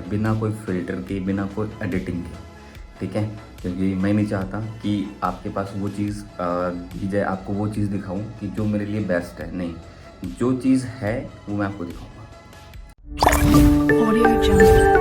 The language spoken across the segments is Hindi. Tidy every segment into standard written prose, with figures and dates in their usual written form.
बिना कोई फ़िल्टर के, बिना कोई एडिटिंग के, ठीक है। क्योंकि मैं नहीं चाहता कि आपके पास वो चीज़ दी जाए, आपको वो चीज़ दिखाऊं कि जो मेरे लिए बेस्ट है। नहीं, जो चीज़ है वो मैं आपको दिखाऊंगा। Audio Jungle.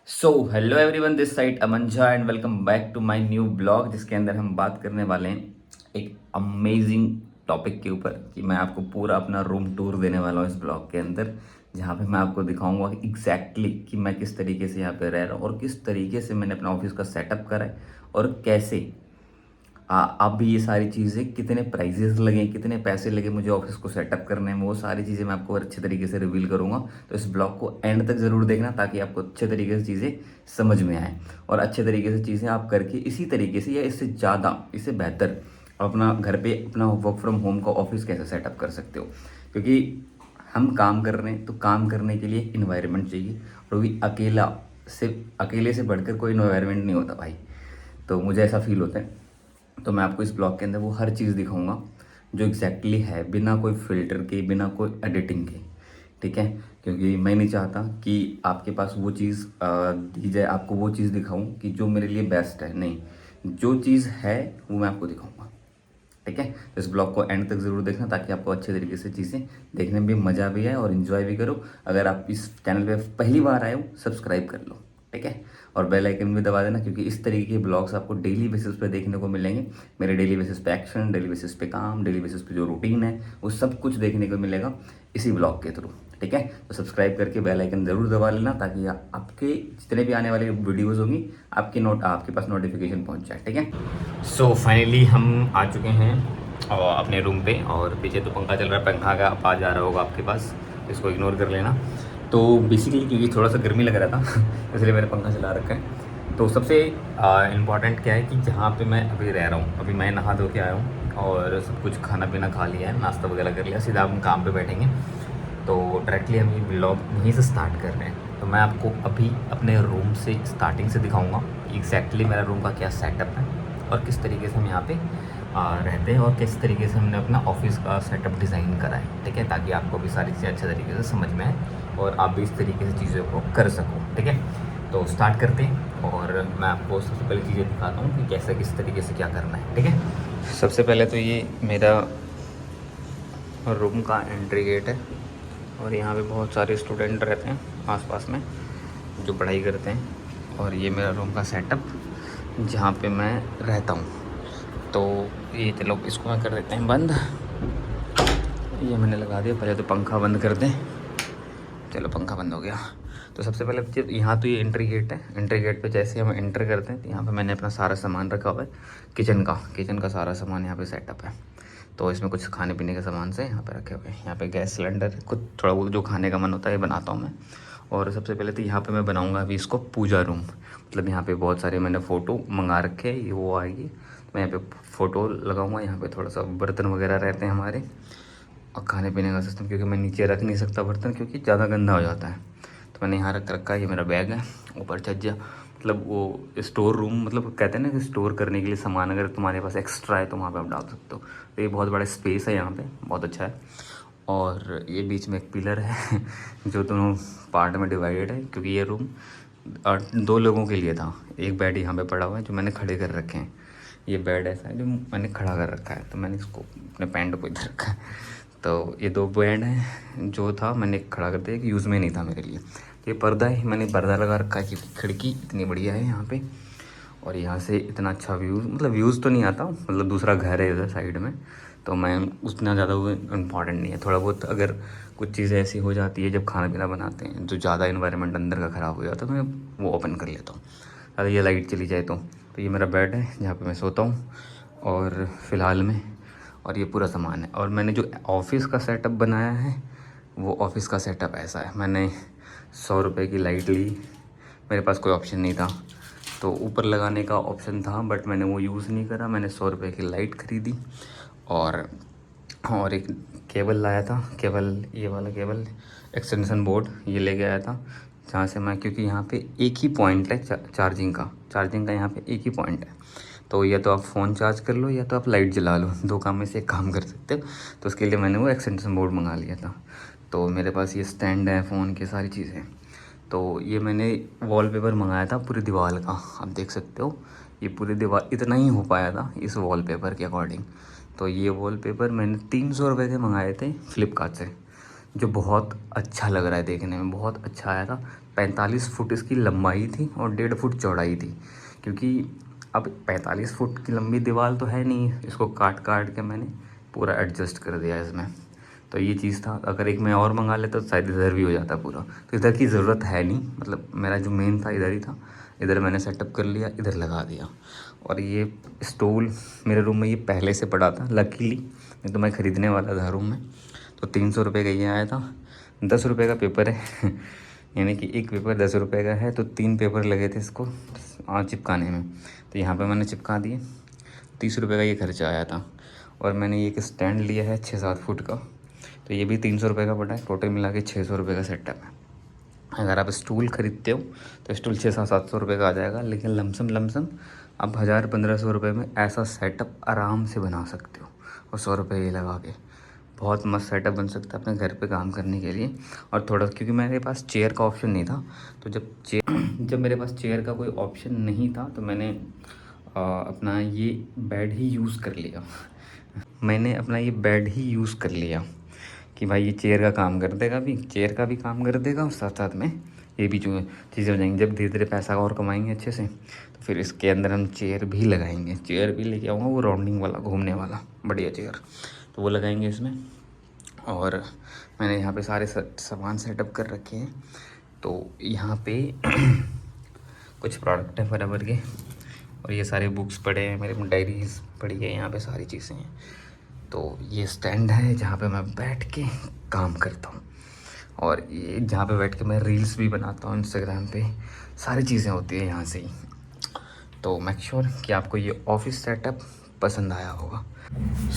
So hello everyone, this side Aman Jha and welcome back to my new blog, जिसके अंदर हम बात करने वाले हैं एक अमेजिंग टॉपिक के ऊपर कि मैं आपको पूरा अपना रूम टूर देने वाला हूँ इस ब्लॉग के अंदर, जहाँ पे मैं आपको दिखाऊंगा एग्जैक्टली कि मैं किस तरीके से यहाँ पे रह रहा हूँ और किस तरीके से मैंने अपना ऑफिस का सेटअप करा है और कैसे आप भी ये सारी चीज़ें, कितने प्राइजेस लगे, कितने पैसे लगे मुझे ऑफिस को सेटअप करने में, वो सारी चीज़ें मैं आपको अच्छे तरीके से रिवील करूँगा। तो इस ब्लॉग को एंड तक ज़रूर देखना ताकि आपको अच्छे तरीके से चीज़ें समझ में आए और अच्छे तरीके से चीज़ें आप करके इसी तरीके से या इससे ज़्यादा, इससे बेहतर अपना घर पे अपना वर्क फ्रॉम होम का ऑफिस कैसे सेटअप कर सकते हो। क्योंकि हम काम कर रहे हैं तो काम करने के लिए इन्वायरमेंट चाहिए, और वो भी अकेले से बढ़कर कोई इन्वायरमेंट नहीं होता भाई। तो मुझे ऐसा फील होता है। तो मैं आपको इस ब्लॉग के अंदर वो हर चीज़ दिखाऊंगा जो एग्जैक्टली है, बिना कोई फ़िल्टर के, बिना कोई एडिटिंग के, ठीक है। क्योंकि मैं नहीं चाहता कि आपके पास वो चीज़ दी जाए, आपको वो चीज़ दिखाऊं कि जो मेरे लिए बेस्ट है। नहीं, जो चीज़ है वो मैं आपको दिखाऊंगा, ठीक है। तो इस ब्लॉग को एंड तक ज़रूर देखना ताकि आपको अच्छे तरीके से चीज़ें देखने में भी मज़ा भी आए और इन्जॉय भी करो। अगर आप इस चैनल पे पहली बार आए हो, सब्सक्राइब कर लो, ठीक है। और बेल आइकन भी दबा देना, क्योंकि इस तरीके के ब्लॉग्स आपको डेली बेसिस पे देखने को मिलेंगे। मेरे डेली बेसिस पे एक्शन, डेली बेसिस पे काम, डेली बेसिस पे जो रूटीन है, वो सब कुछ देखने को मिलेगा इसी ब्लॉग के थ्रू, ठीक है। तो सब्सक्राइब करके बेल आइकन ज़रूर दबा लेना ताकि आपके जितने भी आने वाली वीडियोस होंगी आपके पास नोटिफिकेशन पहुंच जाए, ठीक है। सो फाइनली हम आ चुके हैं अपने रूम पे, और पीछे तो पंखा चल रहा है, पंखा का आवाज़ आ रहा होगा आपके पास, इसको इग्नोर कर लेना। तो बेसिकली क्योंकि थोड़ा सा गर्मी लग रहा था इसलिए मैंने पंखा चला रखा है। तो सबसे इम्पॉर्टेंट क्या है कि जहाँ पे मैं अभी रह रहा हूँ, अभी मैं नहा धो के आया हूँ और सब कुछ खाना पीना खा लिया है, नाश्ता वगैरह कर लिया, सीधा हम काम पे बैठेंगे। तो डायरेक्टली हम ये ब्लॉग यहीं से स्टार्ट कर रहे हैं। तो मैं आपको अभी अपने रूम से स्टार्टिंग से दिखाऊंगा एग्जैक्टली मेरा रूम का क्या सेटअप है और किस तरीके से हम यहाँ पे रहते हैं और किस तरीके से हमने अपना ऑफिस का सेटअप डिज़ाइन करा है, ठीक है, ताकि आपको भी सारी चीज़ें अच्छे तरीके से समझ में आए और आप भी इस तरीके से चीज़ों को कर सको, ठीक है। तो स्टार्ट करते हैं और मैं आपको सबसे पहले चीज़ें दिखाता हूँ कि कैसे किस तरीके से क्या करना है, ठीक है। सबसे पहले तो ये मेरा रूम का एंट्री गेट है और यहाँ पे बहुत सारे स्टूडेंट रहते हैं आसपास में जो पढ़ाई करते हैं, और ये मेरा रूम का सेटअप जहाँ पे मैं रहता हूँ। तो ये चलो इसको मैं कर देते हैं बंद, ये मैंने लगा दिया। पहले तो पंखा बंद कर दें, चलो पंखा बंद हो गया। तो सबसे पहले यहाँ तो ये एंट्री गेट है, एंट्री गेट पे जैसे हम एंटर करते हैं तो यहाँ पे मैंने अपना सारा सामान रखा हुआ है, किचन का सारा सामान यहाँ पे सेटअप है। तो इसमें कुछ खाने पीने के सामान से यहाँ पे रखे हुए हैं। यहाँ पे गैस सिलेंडर, कुछ थोड़ा बहुत जो खाने का मन होता है ये बनाता हूँ मैं। और सबसे पहले तो यहाँ पे मैं बनाऊँगा अभी इसको पूजा रूम, मतलब यहाँ पे बहुत सारे मैंने फ़ोटो मंगा रखे हैं, ये वो आएगी, मैं यहाँ पे फ़ोटो लगाऊँगा। यहाँ पे थोड़ा सा बर्तन वगैरह रहते हैं हमारे और खाने पीने का सिस्टम, क्योंकि मैं नीचे रख नहीं सकता बर्तन क्योंकि ज़्यादा गंदा हो जाता है। तो मैंने यहाँ रख रखा है, ये मेरा बैग है। ऊपर छज्जा, मतलब वो स्टोर रूम, मतलब कहते हैं ना कि स्टोर करने के लिए सामान अगर तुम्हारे पास एक्स्ट्रा है तो वहाँ पे आप डाल सकते हो। तो ये बहुत बड़ा स्पेस है यहाँ पे, बहुत अच्छा है। और ये बीच में एक पिलर है जो दोनों पार्ट में डिवाइडेड है, क्योंकि ये रूम 2 लोगों के लिए था। एक बेड यहाँ पे पड़ा हुआ है जो मैंने खड़े कर रखे हैं, ये बेड ऐसा है जो मैंने खड़ा कर रखा है, तो मैंने इसको अपने पैंट को इधर रखा है। तो ये 2 बेड हैं, जो था मैंने खड़ा कर दिया कि यूज़ में नहीं था मेरे लिए। तो ये पर्दा है, मैंने पर्दा लगा रखा है क्योंकि खिड़की इतनी बढ़िया है यहाँ पे, और यहाँ से इतना अच्छा व्यूज़, मतलब व्यूज़ तो नहीं आता, मतलब दूसरा घर है इधर साइड में, तो मैं उतना ज़्यादा वो इम्पॉर्टेंट नहीं है। थोड़ा बहुत अगर कुछ चीज़ें ऐसी हो जाती है जब खाना पीना बनाते हैं जो ज़्यादा इन्वायरमेंट अंदर का ख़राब हो जाता है तो मैं वो ओपन कर लेता हूँ, अगर ये लाइट चली जाए तो ये मेरा बेड है जहाँ पे मैं सोता हूँ और फ़िलहाल में, और ये पूरा सामान है। और मैंने जो ऑफ़िस का सेटअप बनाया है वो ऑफ़िस का सेटअप ऐसा है। मैंने 100 रुपये की लाइट ली, मेरे पास कोई ऑप्शन नहीं था, तो ऊपर लगाने का ऑप्शन था बट मैंने वो यूज़ नहीं करा। मैंने 100 रुपये की लाइट ख़रीदी और एक केबल लाया था, ये वाला केबल, एक्सटेंशन बोर्ड ये लेके आया था, जहाँ से मैं, क्योंकि यहाँ पे एक ही पॉइंट है चार्जिंग का यहाँ पे एक ही पॉइंट है, तो या तो आप फ़ोन चार्ज कर लो या तो आप लाइट जला लो, 2 काम में से एक काम कर सकते हो। तो उसके लिए मैंने वो एक्सटेंशन बोर्ड मंगा लिया था। तो मेरे पास ये स्टैंड है, फ़ोन की सारी चीज़ें। तो ये मैंने वॉलपेपर मंगाया था पूरी दीवार का, आप देख सकते हो ये पूरी दीवार, इतना ही हो पाया था इस वॉलपेपर के अकॉर्डिंग। तो ये वॉलपेपर मैंने 300 रुपये के मंगाए थे फ्लिपकार्ट से, जो बहुत अच्छा लग रहा है देखने में, बहुत अच्छा आया था। 45 फुट इसकी लंबाई थी और 1.5 फुट चौड़ाई थी, क्योंकि अब 45 फुट की लंबी दीवार तो है नहीं, इसको काट काट के मैंने पूरा एडजस्ट कर दिया इसमें। तो ये चीज़ था, अगर एक मैं और मंगा लेता तो शायद इधर भी हो जाता पूरा। तो इधर की ज़रूरत है नहीं, मतलब मेरा जो मेन था इधर ही था, इधर मैंने सेटअप कर लिया, इधर लगा दिया। और ये स्टूल मेरे रूम में ये पहले से पड़ा था लकीली, नहीं तो मैं ख़रीदने वाला था रूम में। तो 300 रुपये का ये आया था, 10 रुपये का पेपर है यानी कि एक पेपर 10 रुपये का है, तो 3 पेपर लगे थे इसको चिपकाने में। तो यहाँ पे मैंने चिपका दिए, 30 रुपये का ये खर्चा आया था। और मैंने ये एक स्टैंड लिया है 6-7 फुट का, तो ये भी 300 रुपये का पड़ा है। टोटल मिला के 600 रुपये का सेटअप है। अगर आप स्टूल ख़रीदते हो तो स्टूल 600-700 रुपये का आ जाएगा, लेकिन लमसम आप 1000-1500 रुपये में ऐसा सेटअप आराम से बना सकते हो। और 100 रुपये ये लगा के बहुत मस्त सेटअप बन सकता है अपने घर पे काम करने के लिए। और थोड़ा, क्योंकि मेरे पास चेयर का ऑप्शन नहीं था, तो जब मेरे पास चेयर का कोई ऑप्शन नहीं था तो मैंने अपना ये बेड ही यूज़ कर लिया मैंने अपना ये बेड ही यूज़ कर लिया कि भाई ये चेयर का काम कर देगा, भी चेयर का भी काम कर देगा और साथ साथ में ये भी जो चीज़ें हो जाएंगी। जब धीरे धीरे पैसा और कमाएंगे अच्छे से, तो फिर इसके अंदर हम चेयर भी लगाएंगे। चेयर भी लेके आऊँगा, वो राउंडिंग वाला, घूमने वाला बढ़िया चेयर, तो वो लगाएंगे इसमें। और मैंने यहाँ पे सारे सामान सेटअप कर रखे हैं। तो यहाँ पे कुछ प्रोडक्ट हैं बराबर के, और ये सारे बुक्स पड़े हैं, मेरे डायरीज पड़ी है, यहाँ पे सारी चीज़ें हैं। तो ये स्टैंड है जहाँ पे मैं बैठ के काम करता हूँ, और ये जहाँ पे बैठ के मैं रील्स भी बनाता हूँ इंस्टाग्राम पे, सारी चीज़ें होती है यहाँ से ही। तो मेक श्योर कि आपको ये ऑफिस सेटअप पसंद आया होगा।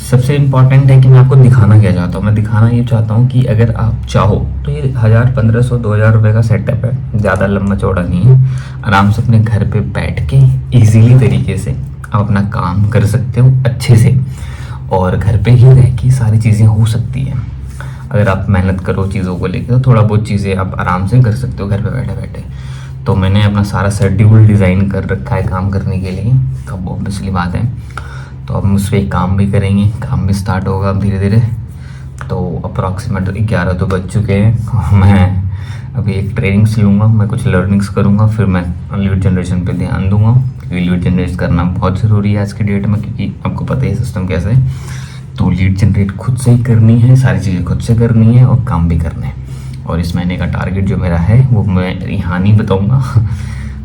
सबसे इम्पॉर्टेंट है कि मैं आपको दिखाना क्या चाहता हूँ। मैं दिखाना ये चाहता हूँ कि अगर आप चाहो तो ये 1000-1500-2000 रुपये का सेटअप है, ज़्यादा लंबा चौड़ा नहीं है। आराम से अपने घर पे बैठ के ईजीली तरीके से आप अपना काम कर सकते हो अच्छे से, और घर पे ही रह के सारी चीज़ें हो सकती हैं। अगर आप मेहनत करो चीज़ों को लेकर, तो थोड़ा बहुत चीज़ें आप आराम से कर सकते हो घर पे बैठे बैठे। तो मैंने अपना सारा शेड्यूल डिज़ाइन कर रखा है काम करने के लिए, तो अब ऑब्वियसली बात है, तो अब उस पर काम भी करेंगे, काम भी स्टार्ट होगा अब धीरे धीरे। तो अप्रॉक्सीमेट 11 तो बज चुके हैं। मैं अभी एक ट्रेनिंग्स लूँगा, मैं कुछ लर्निंग्स करूँगा, फिर मैं लीड जनरेशन पे ध्यान दूँगा, क्योंकि लीड जनरेट करना बहुत ज़रूरी है आज की डेट में, क्योंकि आपको पता है सिस्टम कैसे है। तो लीड जनरेट खुद से ही करनी है, सारी चीज़ें खुद से करनी है और काम भी करना है। और इस महीने का टारगेट जो मेरा है वो मैं यहाँ नहीं बताऊँगा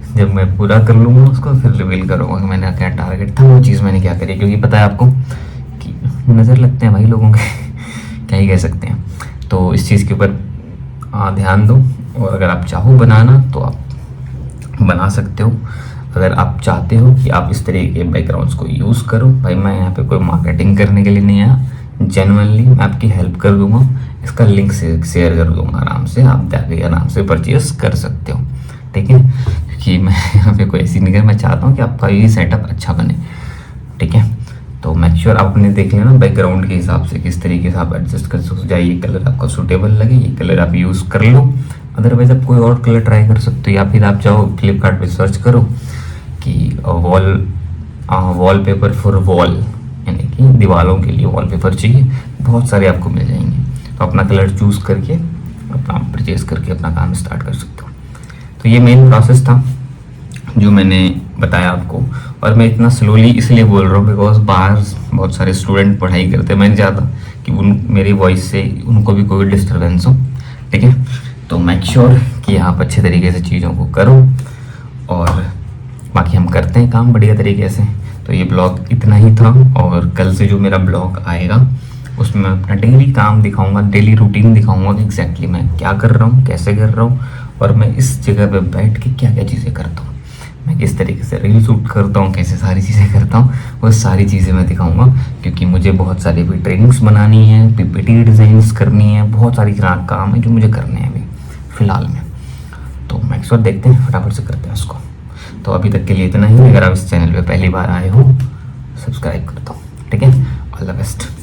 जब मैं पूरा कर लूँगा उसको फिर रिवील करूँगा कि मैंने क्या टारगेट था, वो चीज़ मैंने क्या करी, क्योंकि पता है आपको कि नज़र लगते हैं भाई लोगों के क्या ही कह सकते हैं। तो इस चीज़ के ऊपर ध्यान दो, और अगर आप चाहो बनाना तो आप बना सकते हो। अगर आप चाहते हो कि आप इस तरीके के बैकग्राउंड्स को यूज़ करो, भाई मैं यहाँ पे कोई मार्केटिंग करने के लिए नहीं आया, जेन्युइनली मैं आपकी हेल्प कर दूँगा, इसका लिंक शेयर कर दूँगा, आराम से आप जाके आराम से परचेस कर सकते हो, ठीक है। क्योंकि मैं यहाँ पे कोई ऐसी नहीं कर, मैं चाहता हूँ कि आपका ये सेटअप अच्छा बने, ठीक है। तो मेक श्योर आपने देख लेना बैकग्राउंड के हिसाब से किस तरीके से आप एडजस्ट कर सकते हो, ये कलर आपका सूटेबल लगे ये कलर आप यूज़ कर लो। अदरवाइज आप कोई और कलर ट्राई कर सकते हो, या फिर आप चाहो फ्लिपकार्ट पे सर्च करो कि वॉलपेपर फॉर वॉल, यानी कि दीवारों के लिए वॉलपेपर चाहिए, बहुत सारे आपको मिल जाएंगे। तो अपना कलर चूज़ करके अपना परचेज करके अपना काम स्टार्ट कर सकते हो। तो ये मेन प्रोसेस था जो मैंने बताया आपको, और मैं इतना स्लोली इसलिए बोल रहा हूँ बिकॉज बाहर बहुत सारे स्टूडेंट पढ़ाई करते हैं, मैं नहीं चाहता कि मेरी वॉइस से उनको भी कोई डिस्टर्बेंस हो, ठीक है। तो मेक श्योर कि आप अच्छे तरीके से चीज़ों को करो, और बाकी हम करते हैं काम बढ़िया तरीके से। तो ये ब्लॉग इतना ही था, और कल से जो मेरा ब्लॉग आएगा उसमें मैं अपना डेली काम दिखाऊंगा, डेली रूटीन दिखाऊंगा कि एग्जैक्टली मैं क्या कर रहा हूँ, कैसे कर रहा हूँ, और मैं इस जगह पे बैठ के क्या क्या चीज़ें करता हूँ, मैं किस तरीके से रील शूट करता हूँ, कैसे सारी चीज़ें करता हूँ, वो सारी चीज़ें मैं दिखाऊंगा। क्योंकि मुझे बहुत सारी भी ट्रेनिंग्स बनानी है, पीपीटी डिज़ाइंस करनी है, बहुत सारी काम है जो मुझे करने हैं अभी फ़िलहाल में। तो मैक्स और देखते हैं, फटाफट से करते हैं उसको। तो अभी तक के लिए इतना ही। अगर आप इस चैनल पे पहली बार आए हो, सब्सक्राइब कर दो, ठीक है। All the best.